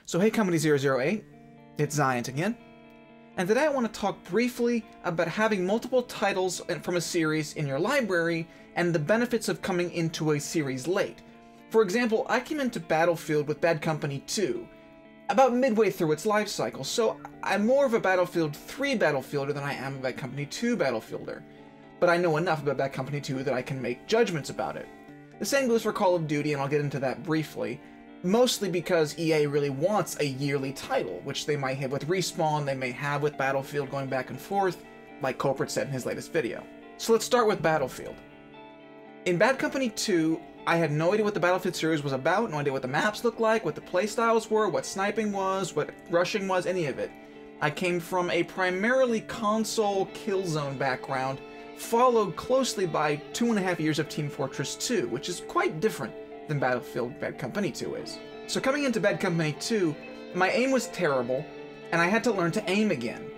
So hey Company 008, it's Xiant again, and today I want to talk briefly about having multiple titles from a series in your library and the benefits of coming into a series late. For example, I came into Battlefield with Bad Company 2 about midway through its life cycle, so I'm more of a Battlefield 3 Battlefielder than I am a Bad Company 2 Battlefielder. But I know enough about Bad Company 2 that I can make judgments about it. The same goes for Call of Duty, and I'll get into that briefly. Mostly because EA really wants a yearly title, which they might have with Respawn, they may have with Battlefield going back and forth, like Culprit said in his latest video. So let's start with Battlefield. In Bad Company 2, I had no idea what the Battlefield series was about, no idea what the maps looked like, what the playstyles were, what sniping was, what rushing was, any of it. I came from a primarily console Killzone background, followed closely by 2.5 years of Team Fortress 2, which is quite different than Battlefield Bad Company 2 is. So coming into Bad Company 2, my aim was terrible, and I had to learn to aim again.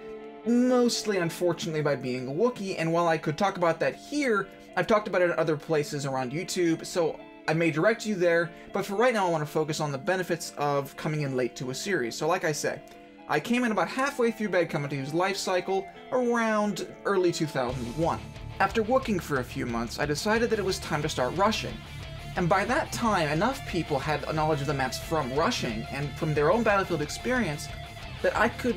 Mostly, unfortunately, by being a Wookiee, and while I could talk about that here, I've talked about it in other places around YouTube, so I may direct you there, but for right now I want to focus on the benefits of coming in late to a series. So like I say, I came in about halfway through Bad Company 2's life cycle, around early 2001. After Wookieing for a few months, I decided that it was time to start rushing. And by that time, enough people had a knowledge of the maps from rushing and from their own Battlefield experience that I could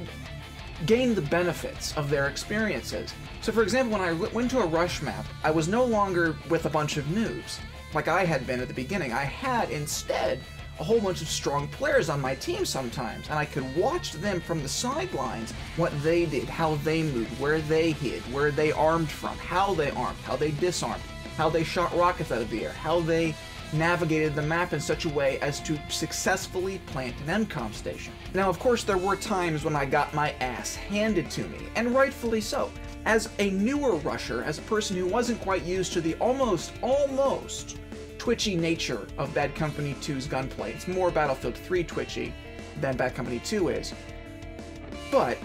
gain the benefits of their experiences. So for example, when I went to a rush map, I was no longer with a bunch of noobs, like I had been at the beginning. I had, instead, a whole bunch of strong players on my team sometimes, and I could watch them from the sidelines, what they did, how they moved, where they hid, where they armed from, how they armed, how they disarmed, how they shot rockets out of the air, how they navigated the map in such a way as to successfully plant an MCOM station. Now, of course, there were times when I got my ass handed to me, and rightfully so. As a newer rusher, as a person who wasn't quite used to the almost twitchy nature of Bad Company 2's gunplay, it's more Battlefield 3 twitchy than Bad Company 2 is. But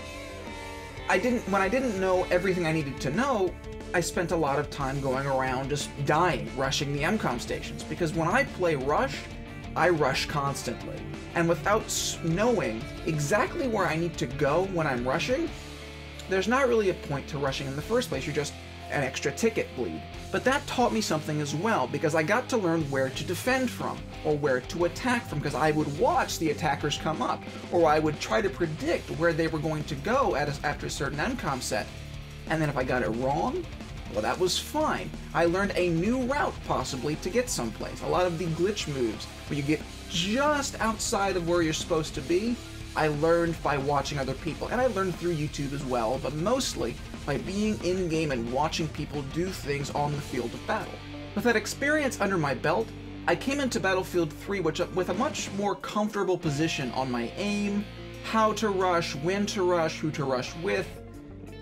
when I didn't know everything I needed to know, I spent a lot of time going around just dying, rushing the MCOM stations, because when I play Rush, I rush constantly. And without knowing exactly where I need to go when I'm rushing, there's not really a point to rushing in the first place, you're just an extra ticket bleed. But that taught me something as well, because I got to learn where to defend from, or where to attack from, because I would watch the attackers come up, or I would try to predict where they were going to go after a certain MCOM set. And then if I got it wrong, well, that was fine. I learned a new route, possibly, to get someplace. A lot of the glitch moves, where you get just outside of where you're supposed to be, I learned by watching other people. And I learned through YouTube as well, but mostly by being in-game and watching people do things on the field of battle. With that experience under my belt, I came into Battlefield 3 with a much more comfortable position on my aim, how to rush, when to rush, who to rush with,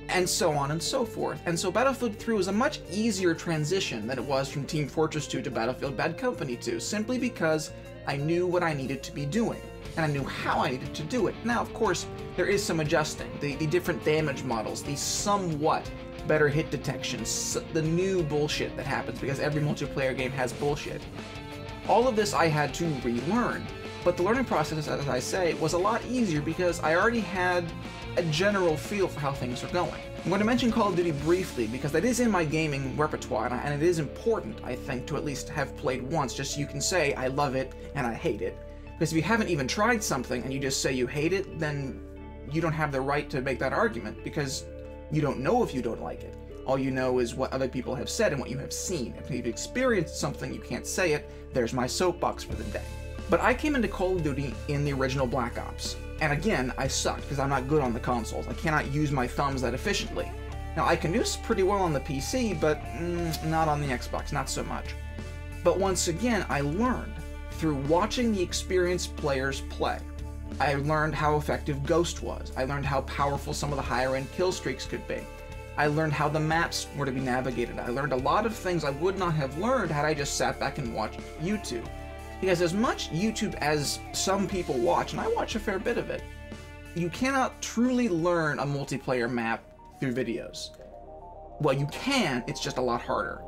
and so on and so forth. And so Battlefield 3 was a much easier transition than it was from Team Fortress 2 to Battlefield Bad Company 2, simply because I knew what I needed to be doing, and I knew how I needed to do it. Now, of course, there is some adjusting. The different damage models, the somewhat better hit detection, the new bullshit that happens, because every multiplayer game has bullshit. All of this I had to relearn, but the learning process, as I say, was a lot easier because I already had a general feel for how things are going. I'm going to mention Call of Duty briefly because that is in my gaming repertoire, and it is important, I think, to at least have played once, just so you can say, I love it and I hate it. Because if you haven't even tried something and you just say you hate it, then you don't have the right to make that argument, because you don't know if you don't like it. All you know is what other people have said and what you have seen. If you've experienced something, you can't say it. There's my soapbox for the day. But I came into Call of Duty in the original Black Ops. And again, I sucked because I'm not good on the consoles. I cannot use my thumbs that efficiently. Now, I can do this pretty well on the PC, but not on the Xbox, not so much. But once again, I learned through watching the experienced players play. I learned how effective Ghost was. I learned how powerful some of the higher-end kill streaks could be. I learned how the maps were to be navigated. I learned a lot of things I would not have learned had I just sat back and watched YouTube. Because as much YouTube as some people watch, and I watch a fair bit of it, you cannot truly learn a multiplayer map through videos. Well, you can, it's just a lot harder.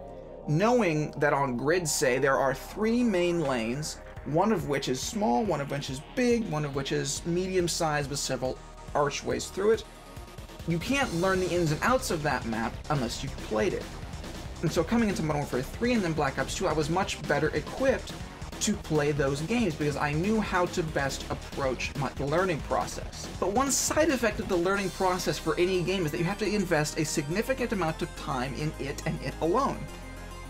Knowing that on grids, say, there are 3 main lanes, one of which is small, one of which is big, one of which is medium-sized with several archways through it. You can't learn the ins and outs of that map unless you've played it. And so coming into Modern Warfare 3 and then Black Ops 2, I was much better equipped to play those games because I knew how to best approach the learning process. But one side effect of the learning process for any game is that you have to invest a significant amount of time in it and it alone.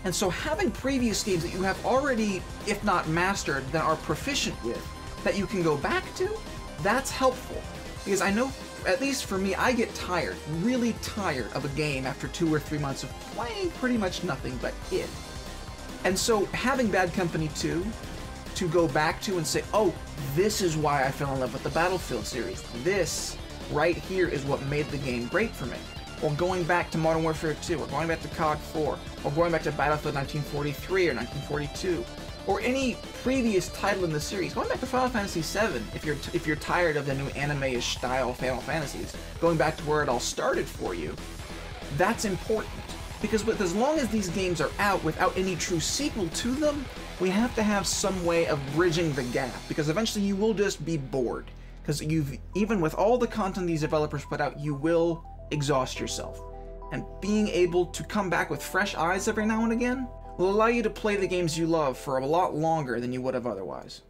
And so having previous games that you have already, if not mastered, that are proficient with, that you can go back to, that's helpful. Because I know, at least for me, I get tired, really tired of a game after 2 or 3 months of playing pretty much nothing but it. And so having Bad Company 2 to go back to and say, oh, this is why I fell in love with the Battlefield series. This right here is what made the game great for me. Or going back to Modern Warfare 2, or going back to COD 4, or going back to Battlefield 1943 or 1942, or any previous title in the series. Going back to Final Fantasy VII, if you're tired of the new anime-ish style Final Fantasies, going back to where it all started for you, that's important. Because as long as these games are out without any true sequel to them, we have to have some way of bridging the gap, because eventually you will just be bored. Because even with all the content these developers put out, you will exhaust yourself. And being able to come back with fresh eyes every now and again will allow you to play the games you love for a lot longer than you would have otherwise.